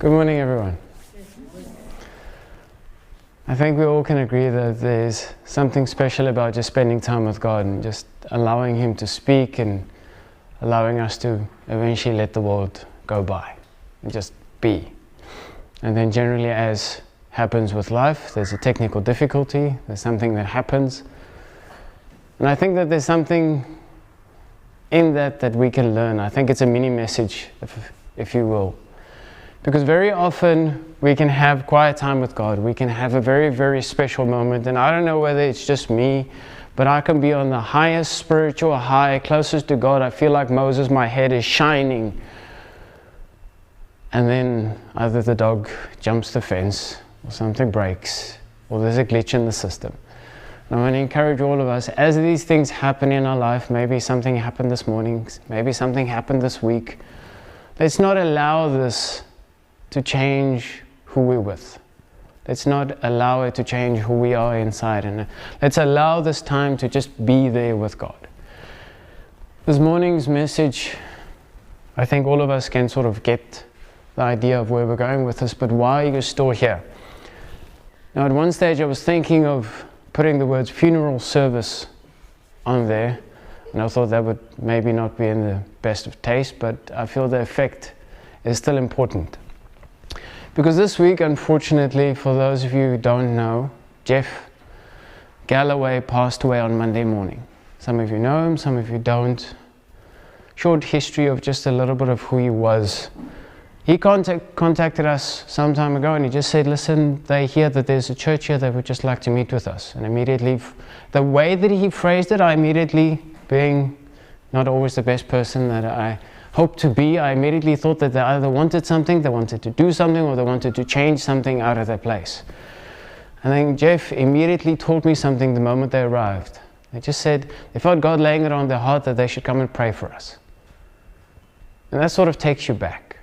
Good morning, everyone. I think we all can agree that there's something special about just spending time with God and just allowing Him to speak and allowing us to eventually let the world go by and just be. And then generally, as happens with life, there's a technical difficulty, there's something that happens. And I think that there's something in that we can learn. I think it's a mini message, if you will. Because very often we can have quiet time with God. We can have a very, very special moment. And I don't know whether it's just me, but I can be on the highest spiritual high, closest to God. I feel like Moses, my head is shining. And then either the dog jumps the fence, or something breaks, or there's a glitch in the system. And I want to encourage all of us, as these things happen in our life, maybe something happened this morning, maybe something happened this week, let's not allow this to change who we're with. Let's not allow it to change who we are inside. And let's allow this time to just be there with God. This morning's message, I think all of us can sort of get the idea of where we're going with this, but why are you still here? Now, at one stage I was thinking of putting the words funeral service on there, and I thought that would maybe not be in the best of taste, but I feel the effect is still important. Because this week, unfortunately, for those of you who don't know, Jeff Galloway passed away on Monday morning. Some of you know him, some of you don't. Short history of just a little bit of who he was. He contacted us some time ago and he just said, listen, they hear that there's a church here, they would just like to meet with us. And immediately, the way that he phrased it, I immediately, being not always the best person that I hope to be, I immediately thought that they either wanted something, they wanted to do something, or they wanted to change something out of their place. And then Jeff immediately told me something the moment they arrived. They just said they felt God laying it on their heart that they should come and pray for us. And that sort of takes you back.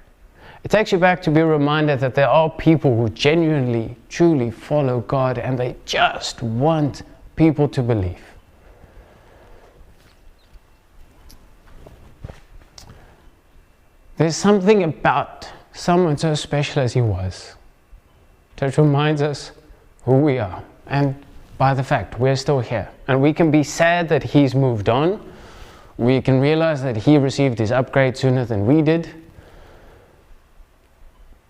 It takes you back to be reminded that there are people who genuinely, truly follow God and they just want people to believe. There's something about someone so special as he was that reminds us who we are, and by the fact we're still here. And we can be sad that he's moved on. We can realize that he received his upgrade sooner than we did.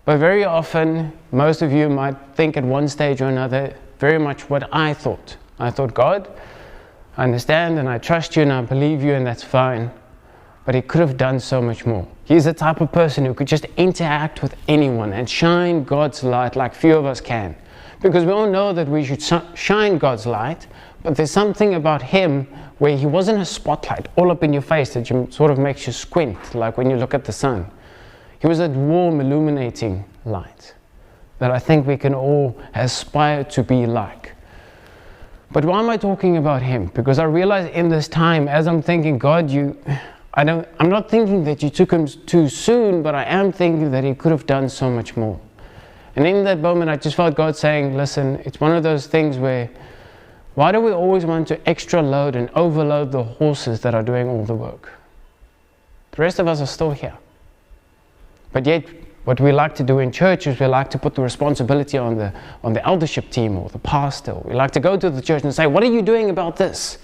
But very often, most of you might think at one stage or another very much what I thought. I thought, God, I understand and I trust you and I believe you and that's fine. But he could have done so much more. He's the type of person who could just interact with anyone and shine God's light like few of us can. Because we all know that we should shine God's light, but there's something about him where he wasn't a spotlight all up in your face that sort of makes you squint, like when you look at the sun. He was that warm, illuminating light that I think we can all aspire to be like. But why am I talking about him? Because I realize in this time, as I'm thinking, God, I'm not thinking that you took him too soon, but I am thinking that he could have done so much more. And in that moment, I just felt God saying, listen, it's one of those things where, why do we always want to extra load and overload the horses that are doing all the work? The rest of us are still here. But yet, what we like to do in church is we like to put the responsibility on the eldership team or the pastor. We like to go to the church and say, what are you doing about this?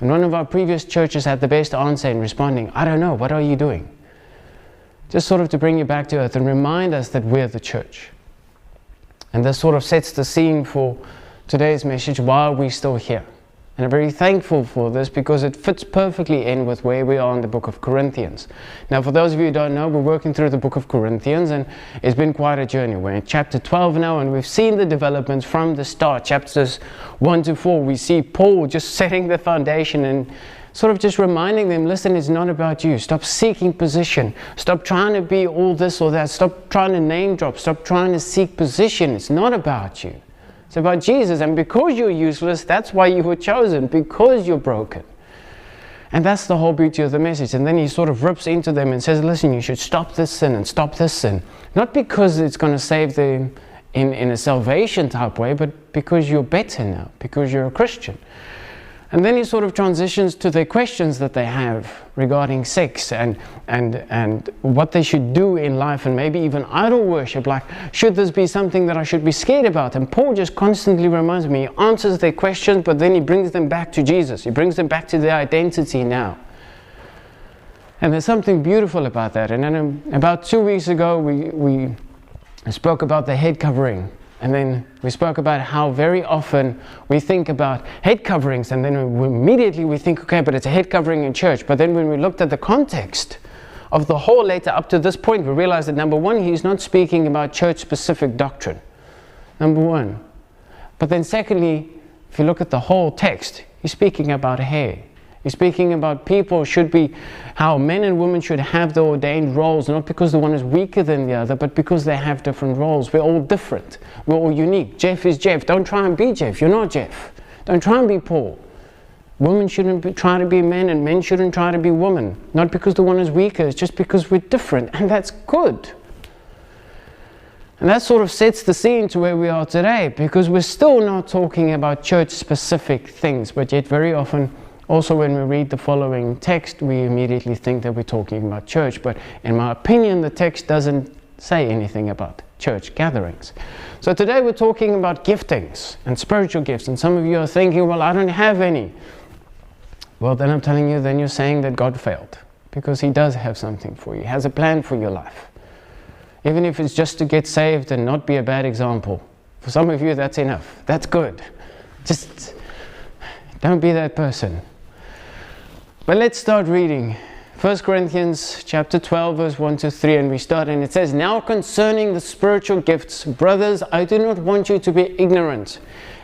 And one of our previous churches had the best answer in responding, I don't know, what are you doing? Just sort of to bring you back to earth and remind us that we're the church. And this sort of sets the scene for today's message while we're still here. And I'm very thankful for this because it fits perfectly in with where we are in the book of Corinthians. Now, for those of you who don't know, we're working through the book of Corinthians and it's been quite a journey. We're in chapter 12 now and we've seen the developments from the start. Chapters 1 to 4, we see Paul just setting the foundation and sort of just reminding them, listen, it's not about you. Stop seeking position. Stop trying to be all this or that. Stop trying to name drop. Stop trying to seek position. It's not about you. It's about Jesus, and because you're useless, that's why you were chosen, because you're broken. And that's the whole beauty of the message. And then he sort of rips into them and says, listen, you should stop this sin and stop this sin. Not because it's going to save them in a salvation type way, but because you're better now, because you're a Christian. And then he sort of transitions to the questions that they have regarding sex and what they should do in life, and maybe even idol worship, like, should this be something that I should be scared about? And Paul just constantly reminds me, he answers their questions, but then he brings them back to Jesus. He brings them back to their identity now. And there's something beautiful about that. And then about 2 weeks ago, we spoke about the head covering. And then we spoke about how very often we think about head coverings, and then immediately we think, okay, but it's a head covering in church. But then when we looked at the context of the whole letter up to this point, we realized that number one, he's not speaking about church-specific doctrine. Number one. But then secondly, if you look at the whole text, he's speaking about hair. He's speaking about people should be, how men and women should have the ordained roles, not because the one is weaker than the other, but because they have different roles. We're all different. We're all unique. Jeff is Jeff. Don't try and be Jeff. You're not Jeff. Don't try and be Paul. Women shouldn't try to be men, and men shouldn't try to be women. Not because the one is weaker, it's just because we're different, and that's good. And that sort of sets the scene to where we are today, because we're still not talking about church-specific things, but yet very often, also when we read the following text, we immediately think that we're talking about church. But in my opinion, the text doesn't say anything about church gatherings. So today we're talking about giftings and spiritual gifts. And some of you are thinking, well, I don't have any. Well, then I'm telling you, then you're saying that God failed. Because He does have something for you. He has a plan for your life. Even if it's just to get saved and not be a bad example. For some of you, that's enough. That's good. Just don't be that person. But let's start reading 1 Corinthians chapter 12, verse 1 to 3, and we start, and it says, "Now concerning the spiritual gifts, brothers, I do not want you to be ignorant."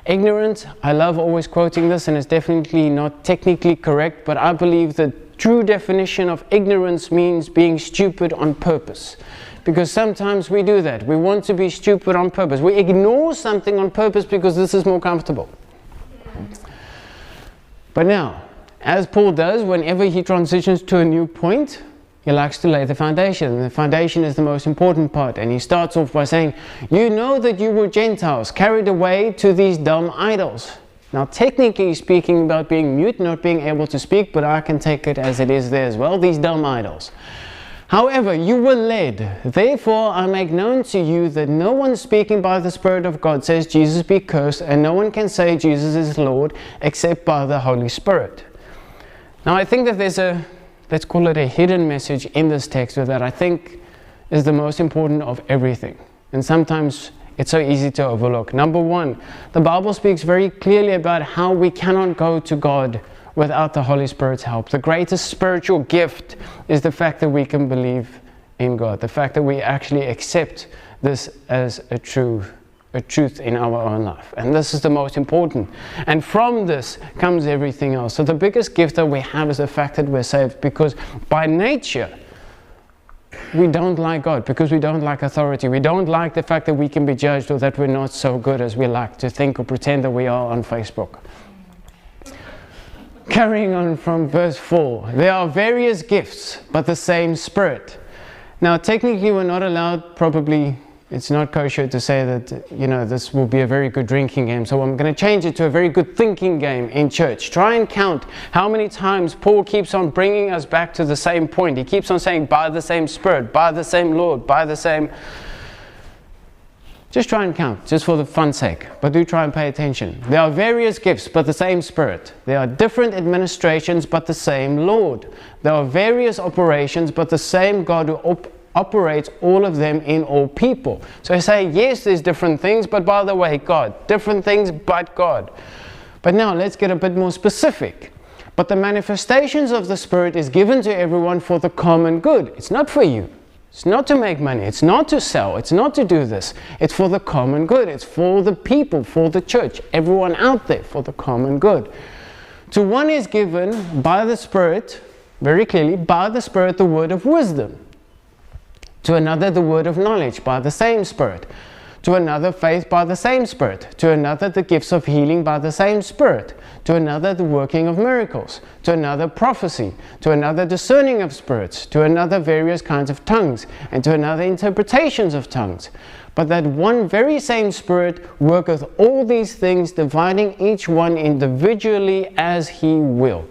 Ignorant, I love always quoting this, and it's definitely not technically correct, but I believe the true definition of ignorance means being stupid on purpose. Because sometimes we do that. We want to be stupid on purpose. We ignore something on purpose because this is more comfortable. But now, as Paul does, whenever he transitions to a new point, he likes to lay the foundation. And the foundation is the most important part. And he starts off by saying, "You know that you were Gentiles, carried away to these dumb idols." Now, technically speaking about being mute, not being able to speak, but I can take it as it is there as well, these dumb idols. "However, you were led. Therefore, I make known to you that no one speaking by the Spirit of God says Jesus be cursed, and no one can say Jesus is Lord except by the Holy Spirit." Now, I think that there's let's call it a hidden message in this text that I think is the most important of everything. And sometimes it's so easy to overlook. Number one, the Bible speaks very clearly about how we cannot go to God without the Holy Spirit's help. The greatest spiritual gift is the fact that we can believe in God, the fact that we actually accept this as a truth in our own life. And this is the most important. And from this comes everything else. So the biggest gift that we have is the fact that we're saved, because by nature, we don't like God, because we don't like authority. We don't like the fact that we can be judged, or that we're not so good as we like to think or pretend that we are on Facebook. Carrying on from verse 4, "There are various gifts, but the same Spirit." Now, technically, we're not allowed, probably, it's not kosher to say that, this will be a very good drinking game. So I'm going to change it to a very good thinking game in church. Try and count how many times Paul keeps on bringing us back to the same point. He keeps on saying, by the same Spirit, by the same Lord, by the same... Just try and count, just for the fun's sake. But do try and pay attention. There are various gifts, but the same Spirit. There are different administrations, but the same Lord. There are various operations, but the same God who operates all of them in all people. So I say, yes, there's different things, but by the way, God. Different things, but God. But now let's get a bit more specific. But the manifestations of the Spirit is given to everyone for the common good. It's not for you. It's not to make money. It's not to sell. It's not to do this. It's for the common good. It's for the people, for the church, everyone out there, for the common good. To one is given by the Spirit, very clearly, by the Spirit, the word of wisdom. To another, the word of knowledge by the same Spirit. To another, faith by the same Spirit. To another, the gifts of healing by the same Spirit. To another, the working of miracles. To another, prophecy. To another, discerning of spirits. To another, various kinds of tongues. And to another, interpretations of tongues. But that one very same Spirit worketh all these things, dividing each one individually as He will.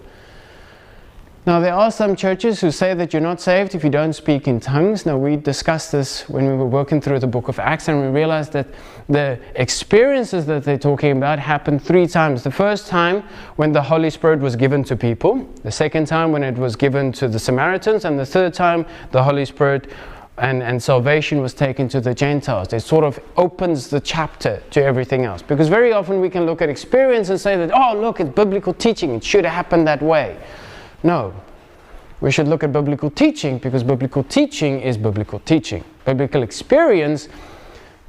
Now, there are some churches who say that you're not saved if you don't speak in tongues. Now, we discussed this when we were working through the book of Acts, and we realized that the experiences that they're talking about happened 3 times. The first time when the Holy Spirit was given to people, the second time when it was given to the Samaritans, and the third time the Holy Spirit and salvation was taken to the Gentiles. It sort of opens the chapter to everything else. Because very often we can look at experience and say that, oh, look, it's biblical teaching. It should have happened that way. No, we should look at biblical teaching, because biblical teaching is biblical teaching. Biblical experience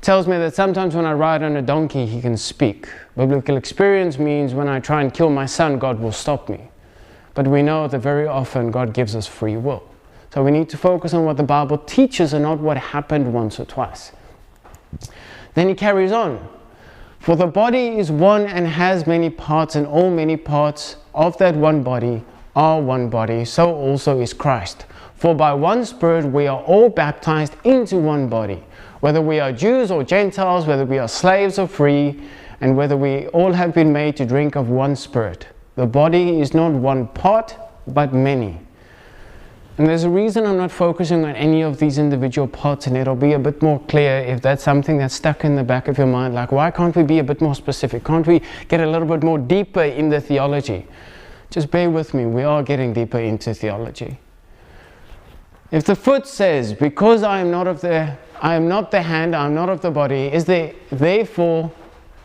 tells me that sometimes when I ride on a donkey, He can speak. Biblical experience means when I try and kill my son, God will stop me. But we know that very often God gives us free will. So we need to focus on what the Bible teaches and not what happened once or twice. Then he carries on. For the body is one and has many parts, and all many parts of that one body are one body, so also is Christ. For by one Spirit we are all baptized into one body, whether we are Jews or Gentiles, whether we are slaves or free, and whether we all have been made to drink of one Spirit. The body is not one part, but many. And there's a reason I'm not focusing on any of these individual parts, and it'll be a bit more clear if that's something that's stuck in the back of your mind. Like, why can't we be a bit more specific? Can't we get a little bit more deeper in the theology? Just bear with me, we are getting deeper into theology. If the foot says, because I am not the hand, I am not of the body, is it therefore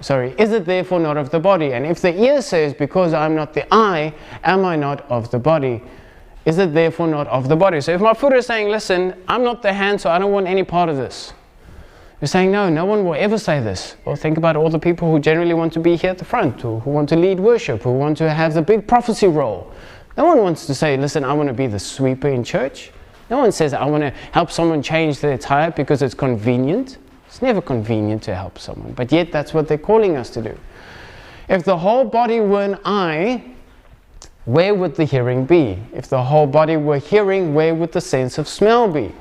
not of the body? And if the ear says, because I am not the eye, am I not of the body? Is it therefore not of the body? So if my foot is saying, listen, I'm not the hand, so I don't want any part of this. You're saying, no one will ever say this. Well, think about all the people who generally want to be here at the front, or who want to lead worship, who want to have the big prophecy role. No one wants to say, listen, I want to be the sweeper in church. No one says, I want to help someone change their tire because it's convenient. It's never convenient to help someone, but yet that's what they're calling us to do. If the whole body were an eye, where would the hearing be? If the whole body were hearing, where would the sense of smell be?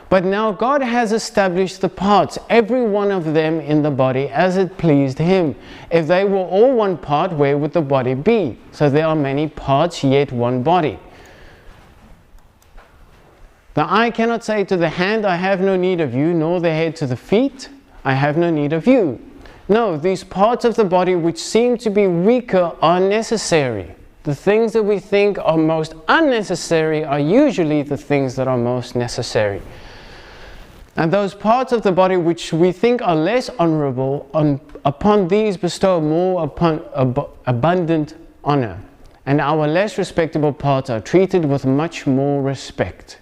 But now God has established the parts, every one of them in the body, as it pleased Him. If they were all one part, where would the body be? So there are many parts, yet one body. The eye cannot say to the hand, I have no need of you, nor the head to the feet, I have no need of you. No, these parts of the body which seem to be weaker are necessary. The things that we think are most unnecessary are usually the things that are most necessary. And those parts of the body which we think are less honorable, upon these bestow more abundant honor. And our less respectable parts are treated with much more respect.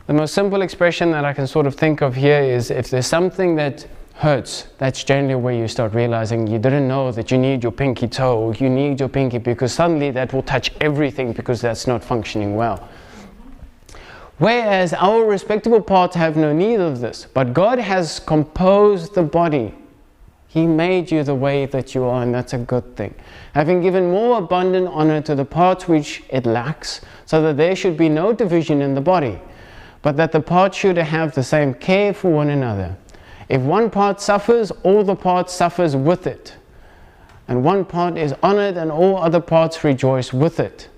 The most simple expression that I can sort of think of here is, if there's something that hurts, that's generally where you start realizing you didn't know that you need your pinky toe, or you need your pinky, because suddenly that will touch everything because that's not functioning well. Whereas our respectable parts have no need of this, but God has composed the body. He made you the way that you are, and that's a good thing. Having given more abundant honor to the parts which it lacks, so that there should be no division in the body, but that the parts should have the same care for one another. If one part suffers, all the parts suffers with it. And one part is honored, and all other parts rejoice with it.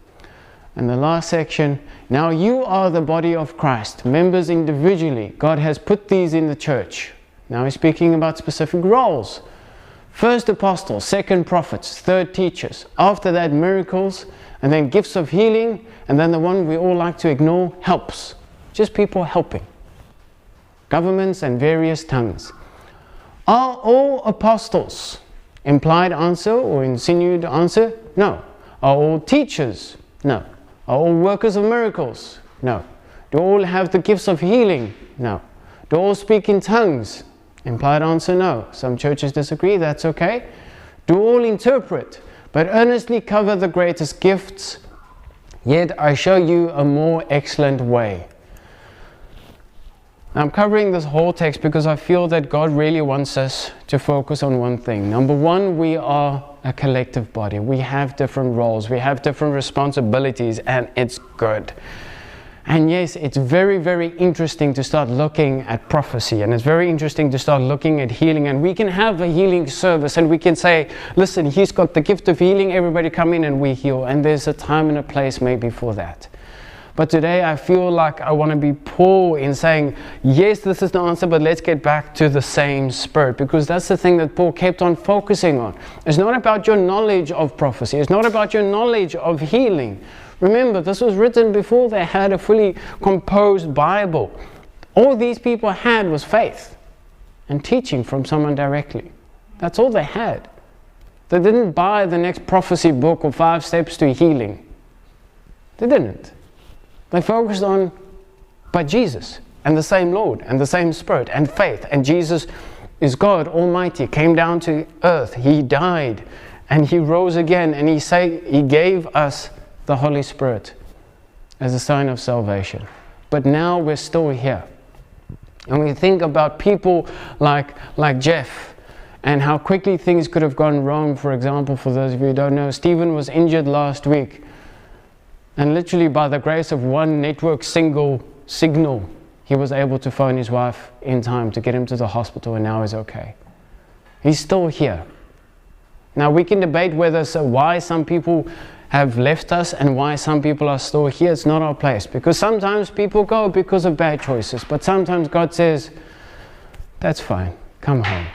And the last section, now you are the body of Christ, members individually. God has put these in the church. Now he's speaking about specific roles. First apostles, second prophets, third teachers. After that, miracles, and then gifts of healing, and then the one we all like to ignore, helps. Just people helping. Governments and various tongues. Are all apostles? Implied answer or insinuated answer? No. Are all teachers? No. Are all workers of miracles? No. Do all have the gifts of healing? No. Do all speak in tongues? Implied answer, no. Some churches disagree, that's okay. Do all interpret, but earnestly cover the greatest gifts? Yet I show you a more excellent way. I'm covering this whole text because I feel that God really wants us to focus on one thing. Number one, we are a collective body. We have different roles. We have different responsibilities, and it's good. And yes, it's very, very interesting to start looking at prophecy, and it's very interesting to start looking at healing, and we can have a healing service and we can say, listen, he's got the gift of healing, everybody come in and we heal, and there's a time and a place maybe for that. But today I feel like I want to be Paul in saying, yes, this is the answer, but let's get back to the same spirit, because that's the thing that Paul kept on focusing on. It's not about your knowledge of prophecy. It's not about your knowledge of healing. Remember, this was written before they had a fully composed Bible. All these people had was faith and teaching from someone directly. That's all they had. They didn't buy the next prophecy book or 5 steps to healing. They didn't. They focused on but Jesus and the same Lord and the same Spirit and faith. And Jesus is God Almighty, came down to earth. He died and He rose again, and He gave us the Holy Spirit as a sign of salvation. But now we're still here. And we think about people like Jeff and how quickly things could have gone wrong. For example, for those of you who don't know, Stephen was injured last week. And literally by the grace of one network signal, he was able to phone his wife in time to get him to the hospital, and now he's okay. He's still here. Now we can debate why some people have left us and why some people are still here. It's not our place, because sometimes people go because of bad choices, but sometimes God says, that's fine, come home.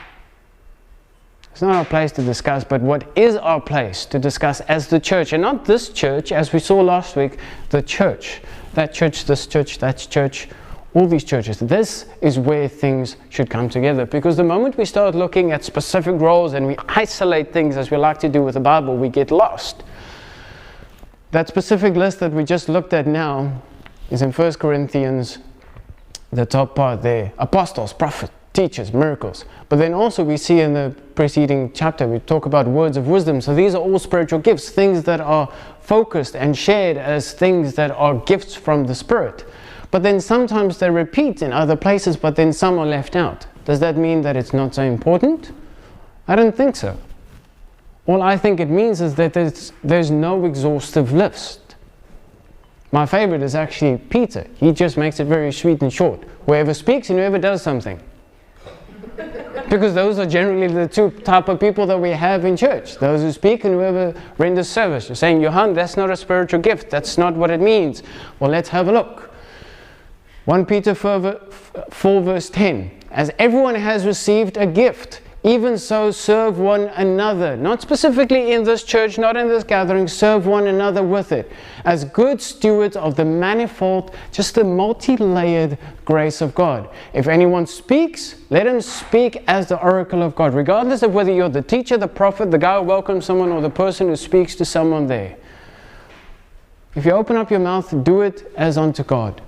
It's not our place to discuss, but what is our place to discuss as the church, and not this church, as we saw last week, the church. That church, this church, that church, all these churches. This is where things should come together, because the moment we start looking at specific roles and we isolate things as we like to do with the Bible, we get lost. That specific list that we just looked at now is in 1 Corinthians, the top part there. Apostles, prophets, teachers, miracles. But then also we see in the preceding chapter, we talk about words of wisdom. So these are all spiritual gifts, things that are focused and shared as things that are gifts from the Spirit. But then sometimes they repeat in other places, but then some are left out. Does that mean that it's not so important? I don't think so. All I think it means is that there's no exhaustive list. My favorite is actually Peter. He just makes it very sweet and short. Whoever speaks and whoever does something. Because those are generally the two type of people that we have in church. Those who speak and whoever renders service. You're saying, Johan, that's not a spiritual gift. That's not what it means. Well, let's have a look. 1 Peter 4 verse 10. As everyone has received a gift, even so serve one another. Not specifically in this church, not in this gathering, serve one another with it. As good stewards of the manifold, just the multi-layered grace of God. If anyone speaks, let him speak as the oracle of God. Regardless of whether you're the teacher, the prophet, the guy who welcomes someone, or the person who speaks to someone there. If you open up your mouth, do it as unto God.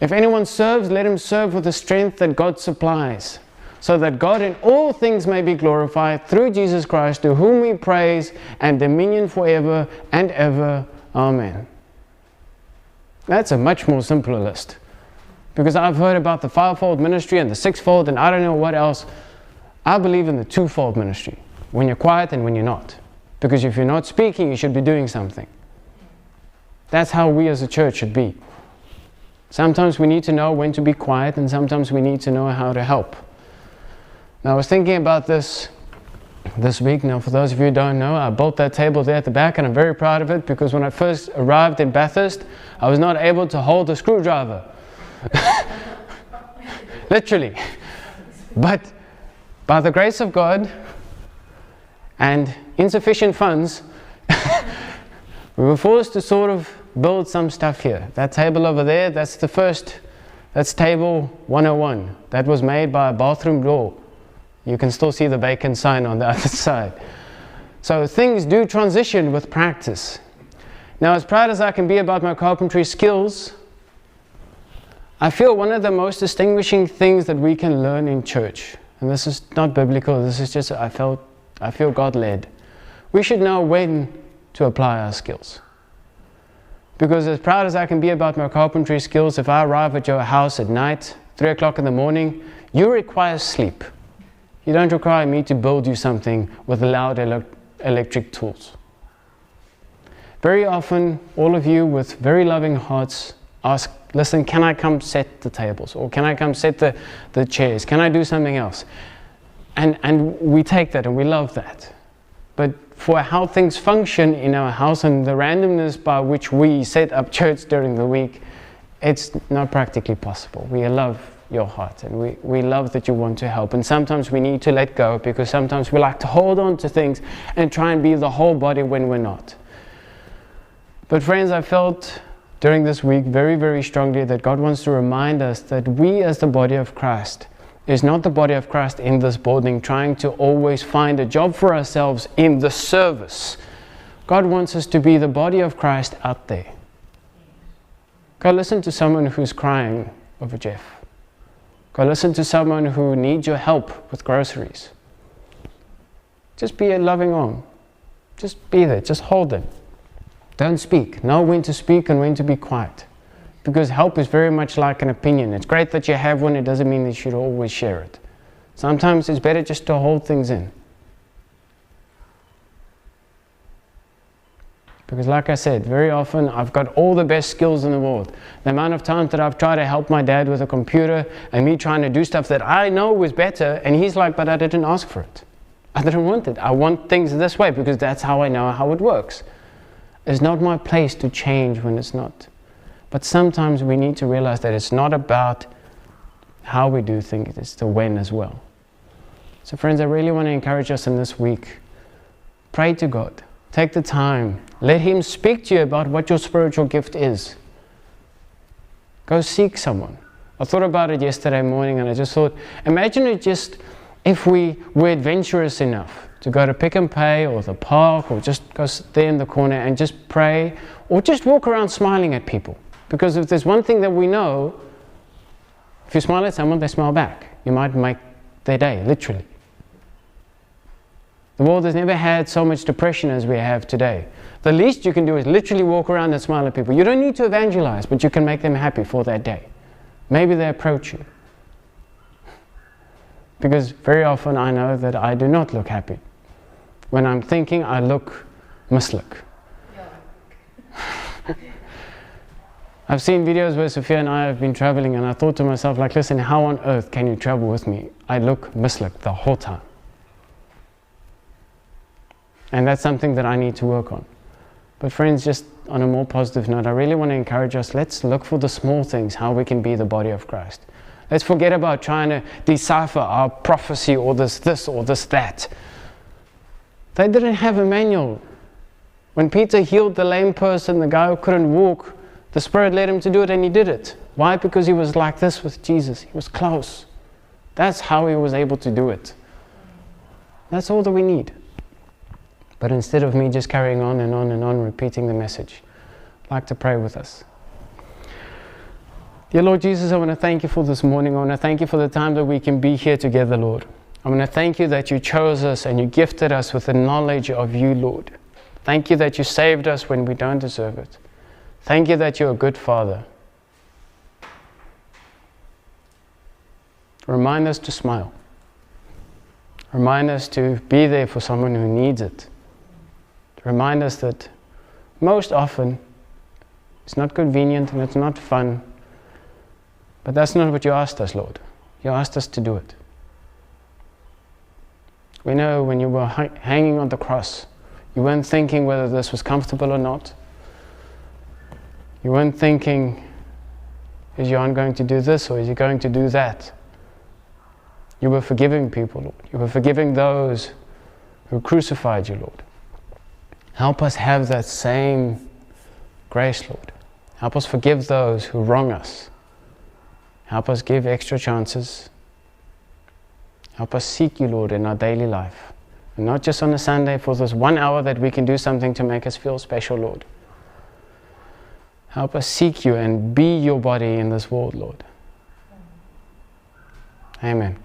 If anyone serves, let him serve with the strength that God supplies, so that God in all things may be glorified through Jesus Christ, to whom we praise and dominion forever and ever. Amen. That's a much more simpler list. Because I've heard about the 5-fold ministry and the 6-fold and I don't know what else. I believe in the 2-fold ministry. When you're quiet and when you're not. Because if you're not speaking, you should be doing something. That's how we as a church should be. Sometimes we need to know when to be quiet, and sometimes we need to know how to help. Now, I was thinking about this week. Now, for those of you who don't know, I built that table there at the back, and I'm very proud of it, because when I first arrived in Bathurst, I was not able to hold a screwdriver. Literally. But by the grace of God and insufficient funds, we were forced to sort of build some stuff here. That table over there, that's table 101. That was made by a bathroom door. You can still see the vacant sign on the other side. So things do transition with practice. Now, as proud as I can be about my carpentry skills, I feel one of the most distinguishing things that we can learn in church, and this is not biblical, this is just, I feel God-led. We should know when to apply our skills. Because as proud as I can be about my carpentry skills, if I arrive at your house at night, 3 o'clock in the morning, you require sleep. You don't require me to build you something with loud electric tools. Very often, all of you with very loving hearts Ask, listen, can I come set the tables? Or can I come set the chairs? Can I do something else? And we take that and we love that. But for how things function in our house and the randomness by which we set up church during the week, it's not practically possible. We love your heart and we love that you want to help. And sometimes we need to let go, because sometimes we like to hold on to things and try and be the whole body when we're not. But friends, I felt during this week very, very strongly that God wants to remind us that we as the body of Christ is not the body of Christ in this building trying to always find a job for ourselves in the service. God wants us to be the body of Christ out there. Go listen to someone who's crying over Jeff. Go listen to someone who needs your help with groceries. Just be a loving arm. Just be there. Just hold them. Don't speak. Know when to speak and when to be quiet. Because help is very much like an opinion. It's great that you have one. It doesn't mean that you should always share it. Sometimes it's better just to hold things in. Because like I said, very often I've got all the best skills in the world. The amount of times that I've tried to help my dad with a computer and me trying to do stuff that I know was better, and he's like, but I didn't ask for it. I didn't want it. I want things this way because that's how I know how it works. It's not my place to change when it's not. But sometimes we need to realize that it's not about how we do things, it's the when as well. So friends, I really want to encourage us in this week. Pray to God. Take the time. Let Him speak to you about what your spiritual gift is. Go seek someone. I thought about it yesterday morning and I just thought, imagine it just if we were adventurous enough to go to Pick n Pay or the park or just go sit there in the corner and just pray or just walk around smiling at people. Because if there's one thing that we know, if you smile at someone, they smile back. You might make their day, literally. The world has never had so much depression as we have today. The least you can do is literally walk around and smile at people. You don't need to evangelize, but you can make them happy for that day. Maybe they approach you. Because very often I know that I do not look happy. When I'm thinking, I look mislook. I've seen videos where Sophia and I have been traveling and I thought to myself, like, listen, how on earth can you travel with me? I look mislook the whole time. And that's something that I need to work on. But friends, just on a more positive note, I really want to encourage us, let's look for the small things, how we can be the body of Christ. Let's forget about trying to decipher our prophecy or this or this, that. They didn't have a manual. When Peter healed the lame person, the guy who couldn't walk, the Spirit led him to do it and he did it. Why? Because he was like this with Jesus. He was close. That's how he was able to do it. That's all that we need. But instead of me just carrying on and on and on, repeating the message, I'd like to pray with us. Dear Lord Jesus, I want to thank you for this morning. I want to thank you for the time that we can be here together, Lord. I want to thank you that you chose us and you gifted us with the knowledge of you, Lord. Thank you that you saved us when we don't deserve it. Thank you that you're a good Father. Remind us to smile. Remind us to be there for someone who needs it. Remind us that most often it's not convenient and it's not fun, but that's not what you asked us, Lord. You asked us to do it. We know when you were hanging on the cross, you weren't thinking whether this was comfortable or not. You weren't thinking, is Johan going to do this or is he going to do that? You were forgiving people, Lord. You were forgiving those who crucified you, Lord. Help us have that same grace, Lord. Help us forgive those who wrong us. Help us give extra chances. Help us seek you, Lord, in our daily life. And not just on a Sunday for this 1 hour that we can do something to make us feel special, Lord. Help us seek you and be your body in this world, Lord. Amen.